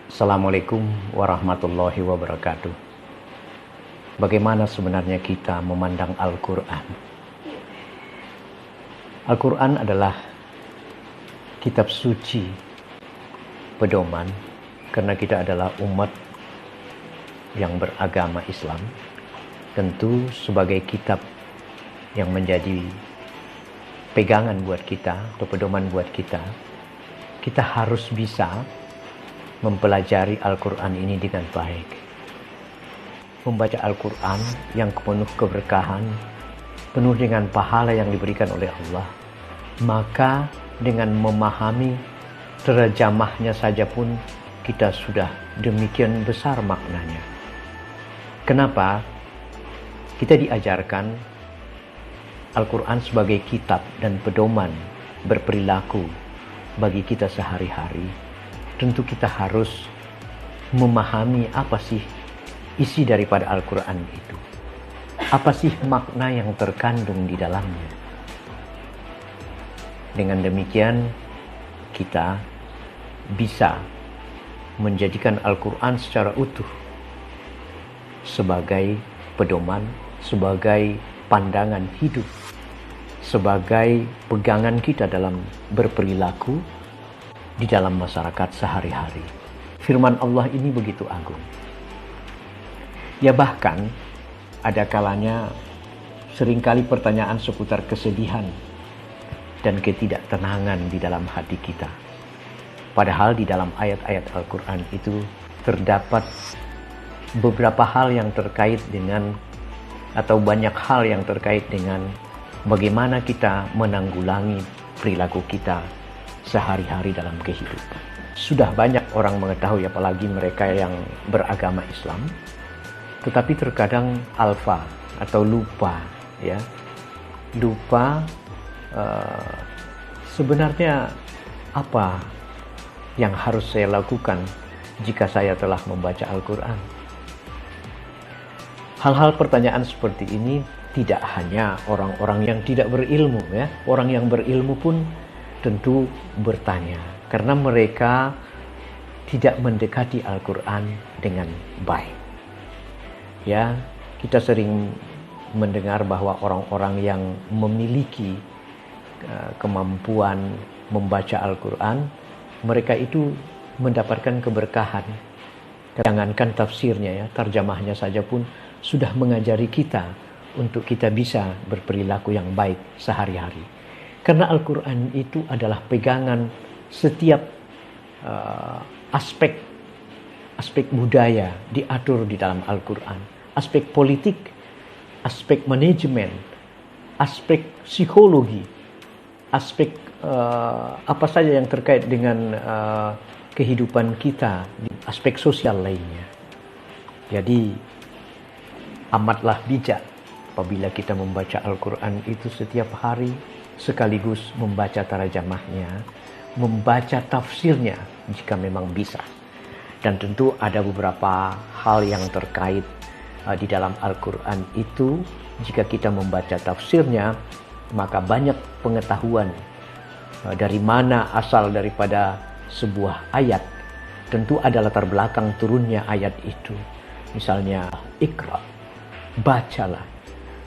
Assalamualaikum warahmatullahi wabarakatuh. Bagaimana sebenarnya kita memandang Al-Quran? Al-Quran adalah kitab suci, pedoman, karena kita adalah umat yang beragama Islam. Tentu sebagai kitab yang menjadi pegangan buat kita atau pedoman buat kita, kita harus bisa mempelajari Al-Quran ini dengan baik. Membaca Al-Quran yang penuh keberkahan, penuh dengan pahala yang diberikan oleh Allah, maka dengan memahami terjemahnya saja pun kita sudah demikian besar maknanya. Kenapa? Kita diajarkan Al-Quran sebagai kitab dan pedoman berperilaku bagi kita sehari-hari. Tentu kita harus memahami apa sih isi daripada Al-Quran itu. Apa sih makna yang terkandung di dalamnya. Dengan demikian kita bisa menjadikan Al-Quran secara utuh sebagai pedoman, sebagai pandangan hidup, sebagai pegangan kita dalam berperilaku di dalam masyarakat sehari-hari. Firman Allah ini begitu agung. Ya bahkan ada kalanya seringkali pertanyaan seputar kesedihan dan ketidaktenangan di dalam hati kita. Padahal di dalam ayat-ayat Al-Quran itu terdapat beberapa hal yang terkait dengan atau banyak hal yang terkait dengan bagaimana kita menanggulangi perilaku kita sehari-hari dalam kehidupan. Sudah banyak orang mengetahui, apalagi mereka yang beragama Islam, tetapi terkadang alfa atau lupa, ya, lupa sebenarnya apa yang harus saya lakukan jika saya telah membaca Al-Quran. Hal-hal pertanyaan seperti ini tidak hanya orang-orang yang tidak berilmu, ya, orang yang berilmu pun tentu bertanya, karena mereka tidak mendekati Al-Quran dengan baik. Ya, kita sering mendengar bahwa orang-orang yang memiliki kemampuan membaca Al-Quran, mereka itu mendapatkan keberkahan. Jangankan tafsirnya, ya, terjemahnya saja pun sudah mengajari kita untuk kita bisa berperilaku yang baik sehari-hari. Karena Al-Quran itu adalah pegangan setiap aspek budaya diatur di dalam Al-Quran. Aspek politik, aspek manajemen, aspek psikologi, aspek apa saja yang terkait dengan kehidupan kita, aspek sosial lainnya. Jadi amatlah bijak apabila kita membaca Al-Quran itu setiap hari, sekaligus membaca tarjamahnya, membaca tafsirnya jika memang bisa. Dan tentu ada beberapa hal yang terkait di dalam Al-Quran itu, jika kita membaca tafsirnya, maka banyak pengetahuan dari mana asal daripada sebuah ayat. Tentu ada latar belakang turunnya ayat itu. Misalnya, Iqra, bacalah.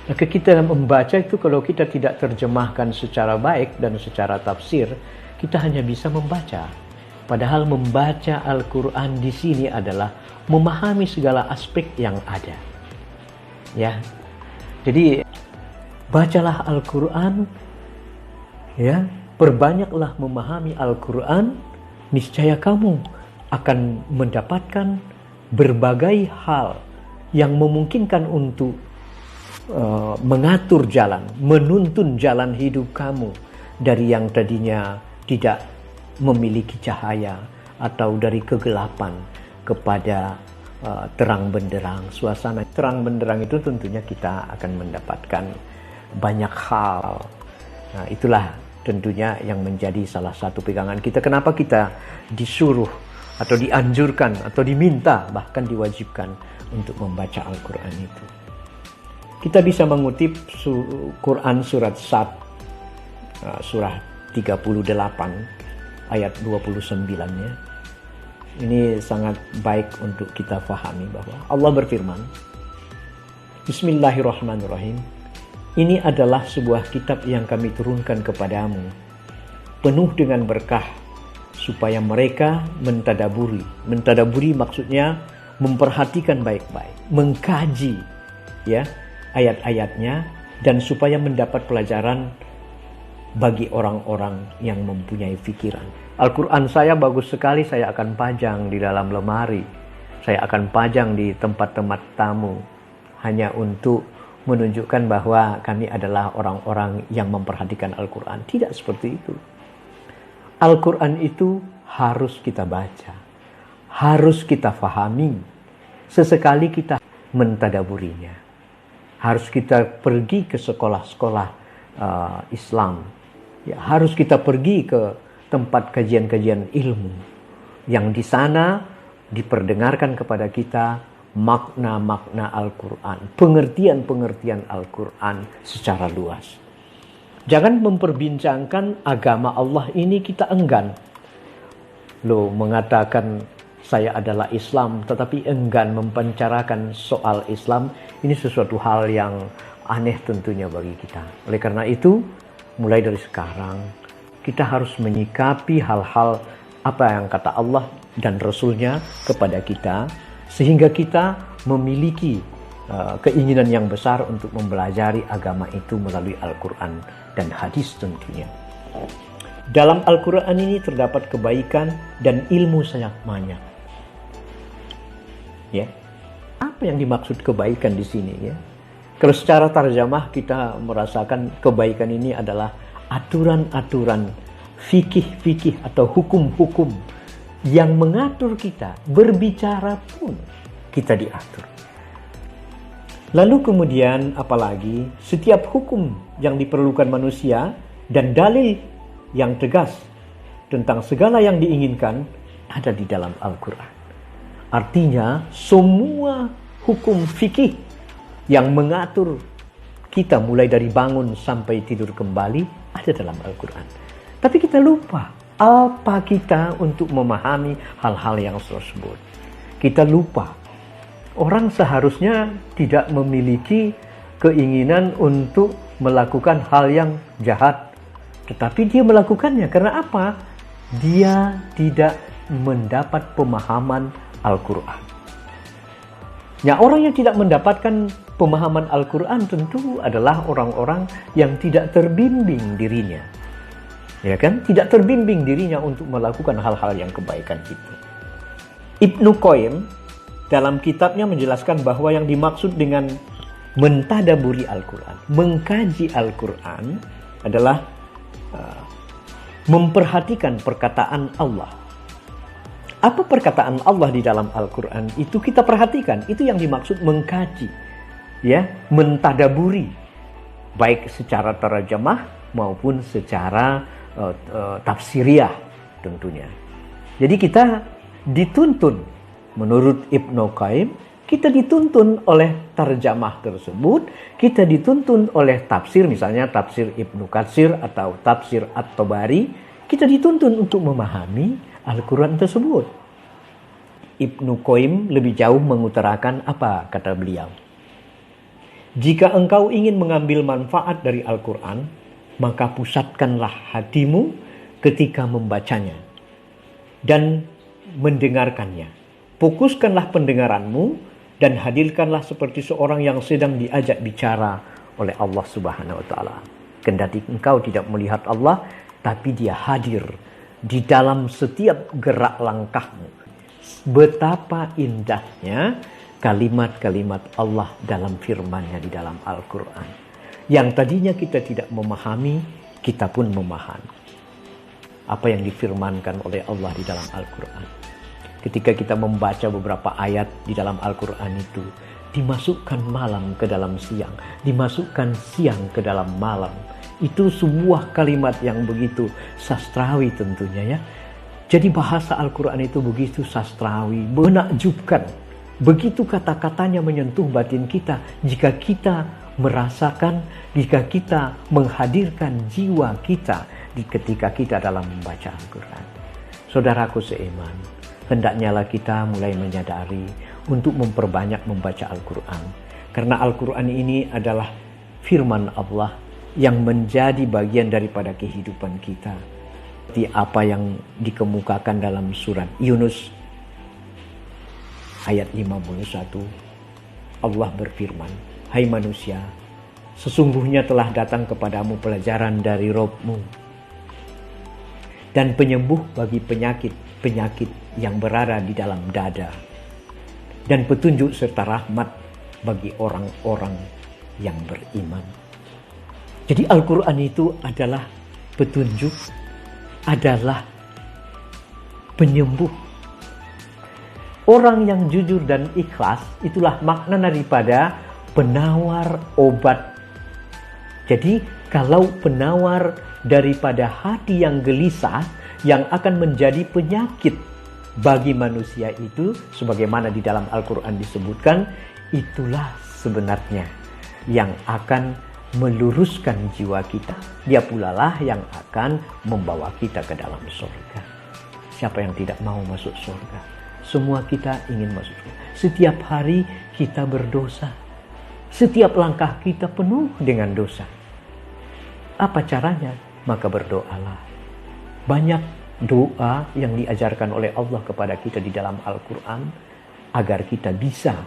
Maka kita membaca itu, kalau kita tidak terjemahkan secara baik dan secara tafsir, kita hanya bisa membaca. Padahal membaca Al-Quran di sini adalah memahami segala aspek yang ada. Ya, jadi bacalah Al-Quran, ya, perbanyaklah memahami Al-Quran, niscaya kamu akan mendapatkan berbagai hal yang memungkinkan untuk mengatur jalan, menuntun jalan hidup kamu dari yang tadinya tidak memiliki cahaya atau dari kegelapan kepada terang benderang. Suasana terang benderang itu tentunya kita akan mendapatkan banyak hal. Nah, itulah tentunya yang menjadi salah satu pegangan kita. Kenapa kita disuruh atau dianjurkan atau diminta, bahkan diwajibkan untuk membaca Al-Quran itu. Kita bisa mengutip Quran surat Sad, surah 38 ayat 29-nya. Ini sangat baik untuk kita fahami bahwa Allah berfirman, Bismillahirrahmanirrahim. Ini adalah sebuah kitab yang kami turunkan kepadamu, penuh dengan berkah, supaya mereka mentadaburi. Mentadaburi maksudnya memperhatikan baik-baik, mengkaji ya ayat-ayatnya, dan supaya mendapat pelajaran bagi orang-orang yang mempunyai pikiran. Al-Quran saya bagus sekali, saya akan pajang di dalam lemari. Saya akan pajang di tempat-tempat tamu. Hanya untuk menunjukkan bahwa kami adalah orang-orang yang memperhatikan Al-Quran. Tidak seperti itu. Al-Quran itu harus kita baca. Harus kita fahami. Sesekali kita mentadaburinya. Harus kita pergi ke sekolah-sekolah Islam. Ya, harus kita pergi ke tempat kajian-kajian ilmu yang di sana diperdengarkan kepada kita makna-makna Al-Quran, pengertian-pengertian Al-Quran secara luas. Jangan memperbincangkan agama Allah ini kita enggan. Loh, mengatakan saya adalah Islam tetapi enggan mempencarakan soal Islam, ini sesuatu hal yang aneh tentunya bagi kita. Oleh karena itu, mulai dari sekarang kita harus menyikapi hal-hal apa yang kata Allah dan Rasul-Nya kepada kita, sehingga kita memiliki keinginan yang besar untuk mempelajari agama itu melalui Al-Quran dan hadis tentunya. Dalam Al-Quran ini terdapat kebaikan dan ilmu sangat banyak. Ya, apa yang dimaksud kebaikan di sini ya? Kalau secara tarjamah kita merasakan kebaikan ini adalah aturan-aturan fikih-fikih atau hukum-hukum yang mengatur kita, berbicara pun kita diatur. Lalu kemudian apalagi setiap hukum yang diperlukan manusia dan dalil yang tegas tentang segala yang diinginkan ada di dalam Al-Quran. Artinya semua hukum fikih yang mengatur kita mulai dari bangun sampai tidur kembali ada dalam Al-Quran. Tapi kita lupa apa kita untuk memahami hal-hal yang tersebut. Kita lupa. Orang seharusnya tidak memiliki keinginan untuk melakukan hal yang jahat. Tetapi dia melakukannya. Karena apa? Dia tidak mendapat pemahaman Al-Quran. Ya, orang yang tidak mendapatkan pemahaman Al-Quran tentu adalah orang-orang yang tidak terbimbing dirinya. Ya kan? Tidak terbimbing dirinya untuk melakukan hal-hal yang kebaikan itu. Ibnu Qayyim dalam kitabnya menjelaskan bahwa yang dimaksud dengan mentadaburi Al-Quran, mengkaji Al-Quran adalah memperhatikan perkataan Allah. Apa perkataan Allah di dalam Al-Quran itu kita perhatikan. Itu yang dimaksud mengkaji. Ya, mentadaburi. Baik secara terjemah maupun secara tafsiriah tentunya. Jadi kita dituntun, menurut Ibnu Qayyim, kita dituntun oleh terjemah tersebut, kita dituntun oleh tafsir, misalnya tafsir Ibnu Katsir atau tafsir At-Tabari, kita dituntun untuk memahami Al-Quran tersebut. Ibnu Qayyim lebih jauh mengutarakan apa kata beliau. Jika engkau ingin mengambil manfaat dari Al-Quran, maka pusatkanlah hatimu ketika membacanya dan mendengarkannya. Fokuskanlah pendengaranmu dan hadirkanlah seperti seorang yang sedang diajak bicara oleh Allah Subhanahu wa taala. Kendati engkau tidak melihat Allah, tapi Dia hadir di dalam setiap gerak langkahmu. Betapa indahnya kalimat-kalimat Allah dalam firman-Nya di dalam Al-Quran. Yang tadinya kita tidak memahami, kita pun memahami apa yang difirmankan oleh Allah di dalam Al-Quran. Ketika kita membaca beberapa ayat di dalam Al-Quran itu, dimasukkan malam ke dalam siang, dimasukkan siang ke dalam malam. Itu sebuah kalimat yang begitu sastrawi tentunya ya. Jadi bahasa Al-Quran itu begitu sastrawi, menakjubkan. Begitu kata-katanya menyentuh batin kita jika kita merasakan, jika kita menghadirkan jiwa kita ketika kita dalam membaca Al-Quran. Saudaraku seiman, hendaknyalah kita mulai menyadari untuk memperbanyak membaca Al-Quran. Karena Al-Quran ini adalah firman Allah yang menjadi bagian daripada kehidupan kita. Seperti apa yang dikemukakan dalam surat Yunus ayat 51. Allah berfirman, "Hai manusia, sesungguhnya telah datang kepadamu pelajaran dari Rabb-mu dan penyembuh bagi penyakit-penyakit yang berada di dalam dada, dan petunjuk serta rahmat bagi orang-orang yang beriman." Jadi Al-Quran itu adalah petunjuk, adalah penyembuh. Orang yang jujur dan ikhlas, itulah makna daripada penawar obat. Jadi kalau penawar daripada hati yang gelisah, yang akan menjadi penyakit bagi manusia itu, sebagaimana di dalam Al-Quran disebutkan, itulah sebenarnya yang akan meluruskan jiwa kita. Dia pula lah yang akan membawa kita ke dalam surga. Siapa yang tidak mau masuk surga? Semua kita ingin masuk surga. Setiap hari kita berdosa. Setiap langkah kita penuh dengan dosa. Apa caranya? Maka berdoalah. Banyak doa yang diajarkan oleh Allah kepada kita di dalam Al-Quran agar kita bisa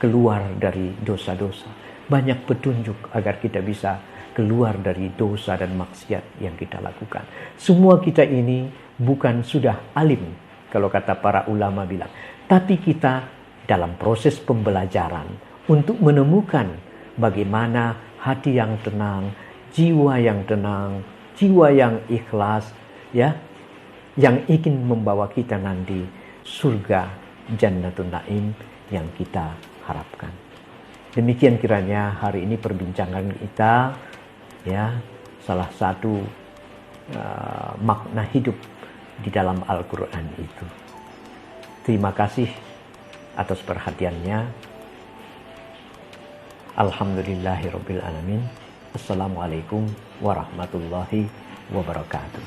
keluar dari dosa-dosa. Banyak petunjuk agar kita bisa keluar dari dosa dan maksiat yang kita lakukan. Semua kita ini bukan sudah alim, kalau kata para ulama bilang. Tapi kita dalam proses pembelajaran untuk menemukan bagaimana hati yang tenang, jiwa yang tenang, jiwa yang ikhlas, ya, yang ingin membawa kita nanti surga Jannatun Naim yang kita harapkan. Demikian kiranya hari ini perbincangan kita, ya, salah satu makna hidup di dalam Al-Quran itu. Terima kasih atas perhatiannya. Alhamdulillahirabbil alamin. Assalamualaikum warahmatullahi wabarakatuh.